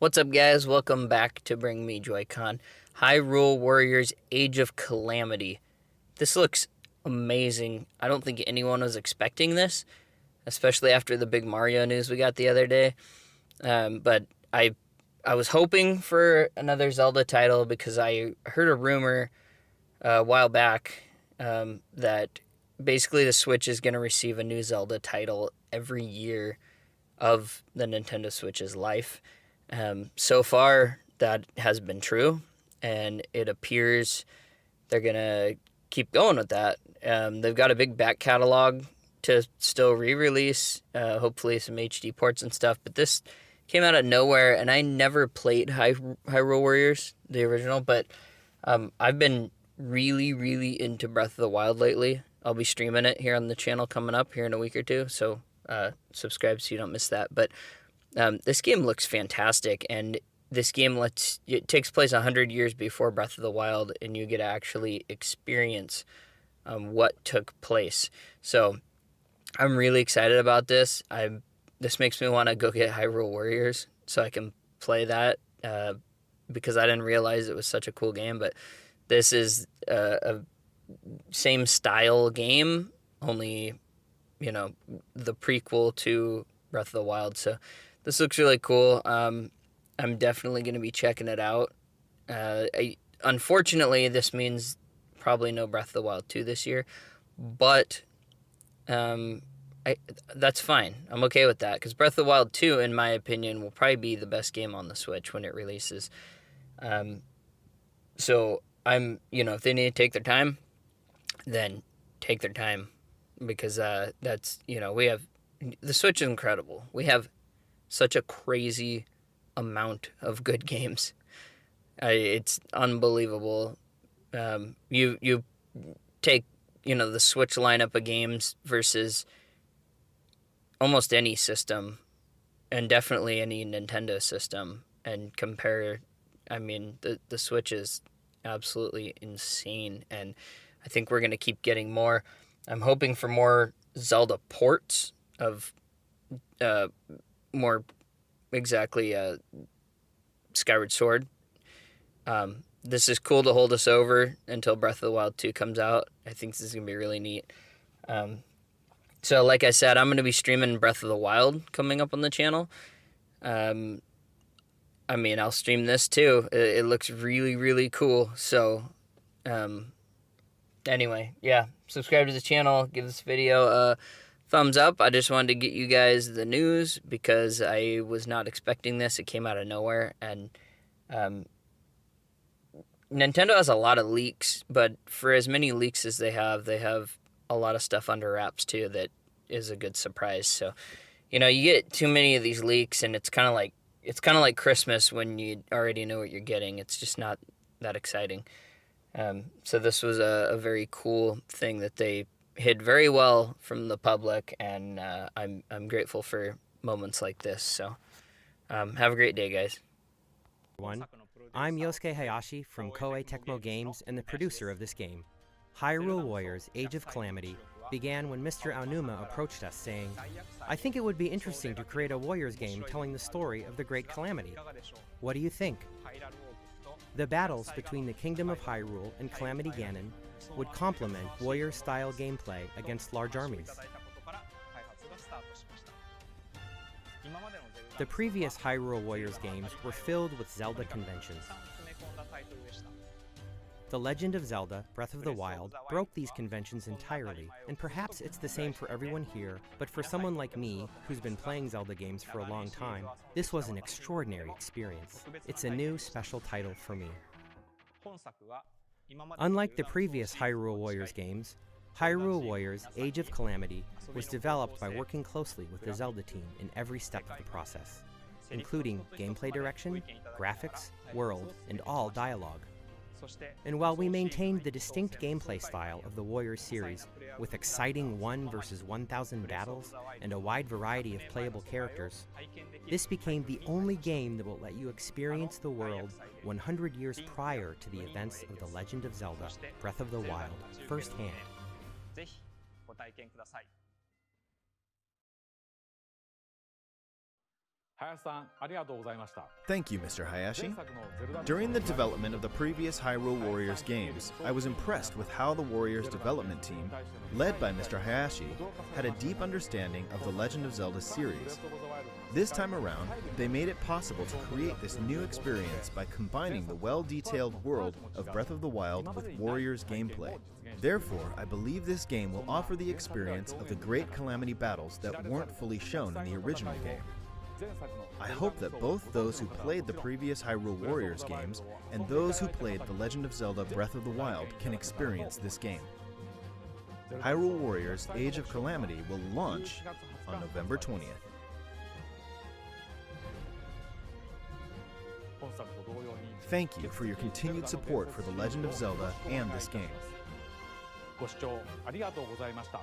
What's up, guys? Welcome back to Bring Me Joy-Con. Hyrule Warriors Age of Calamity. This looks amazing. I don't think anyone was expecting this, especially after the big Mario news we got the other day. But I was hoping for another Zelda title because I heard a rumor a while back that basically the Switch is going to receive a new Zelda title every year of the Nintendo Switch's life. So far, that has been true, and it appears they're going to keep going with that. They've got a big back catalog to still re-release, hopefully some HD ports and stuff, but this came out of nowhere, and I never played Hyrule Warriors, the original, but I've been really into Breath of the Wild lately. I'll be streaming it here on the channel coming up here in a week or two, so subscribe so you don't miss that. But this game looks fantastic, and this game it takes place 100 years before Breath of the Wild, and you get to actually experience what took place. So I'm really excited about this. This makes me want to go get Hyrule Warriors so I can play that because I didn't realize it was such a cool game. But this is a same style game, only, the prequel to Breath of the Wild. So this looks really cool. I'm definitely going to be checking it out. Unfortunately, this means probably no Breath of the Wild 2 this year, but that's fine. I'm okay with that because Breath of the Wild 2, in my opinion, will probably be the best game on the Switch when it releases. So if they need to take their time, then take their time because that's, we have, the Switch is incredible. We have such a crazy amount of good games. It's unbelievable. You take, the Switch lineup of games versus almost any system, and definitely any Nintendo system, and compare. I mean, the Switch is absolutely insane, and I think we're going to keep getting more. I'm hoping for more Zelda ports of more exactly Skyward Sword. This is cool to hold us over until Breath of the Wild 2 comes out. I think this is going to be really neat. So like I said, I'm going to be streaming Breath of the Wild coming up on the channel. I'll stream this too. It looks really cool. So anyway, yeah, subscribe to the channel, give this video a thumbs up. I just wanted to get you guys the news because I was not expecting this. It came out of nowhere, and Nintendo has a lot of leaks, but for as many leaks as they have a lot of stuff under wraps too that is a good surprise. So, you get too many of these leaks, and it's kind of like Christmas when you already know what you're getting. It's just not that exciting. So this was a very cool thing that they hid very well from the public, and I'm grateful for moments like this. So have a great day, guys. I'm Yosuke Hayashi from Koei Tecmo Games and the producer of this game. Hyrule Warriors Age of Calamity began when Mr. Aonuma approached us saying, "I think it would be interesting to create a Warriors game telling the story of the Great Calamity. What do you think?" The battles between the Kingdom of Hyrule and Calamity Ganon would complement Warrior-style gameplay against large armies. The previous Hyrule Warriors games were filled with Zelda conventions. The Legend of Zelda: Breath of the Wild broke these conventions entirely, and perhaps it's the same for everyone here, but for someone like me, who's been playing Zelda games for a long time, this was an extraordinary experience. It's a new, special title for me. Unlike the previous Hyrule Warriors games, Hyrule Warriors Age of Calamity was developed by working closely with the Zelda team in every step of the process, including gameplay direction, graphics, world, and all dialogue. And while we maintained the distinct gameplay style of the Warriors series, with exciting 1 versus 1,000 battles and a wide variety of playable characters, this became the only game that will let you experience the world 100 years prior to the events of The Legend of Zelda: Breath of the Wild firsthand. Thank you, Mr. Hayashi. During the development of the previous Hyrule Warriors games, I was impressed with how the Warriors development team, led by Mr. Hayashi, had a deep understanding of the Legend of Zelda series. This time around, they made it possible to create this new experience by combining the well-detailed world of Breath of the Wild with Warriors gameplay. Therefore, I believe this game will offer the experience of the great Calamity battles that weren't fully shown in the original game. I hope that both those who played the previous Hyrule Warriors games and those who played The Legend of Zelda Breath of the Wild can experience this game. Hyrule Warriors Age of Calamity will launch on November 20th. Thank you for your continued support for The Legend of Zelda and this game. ご視聴ありがとうございました。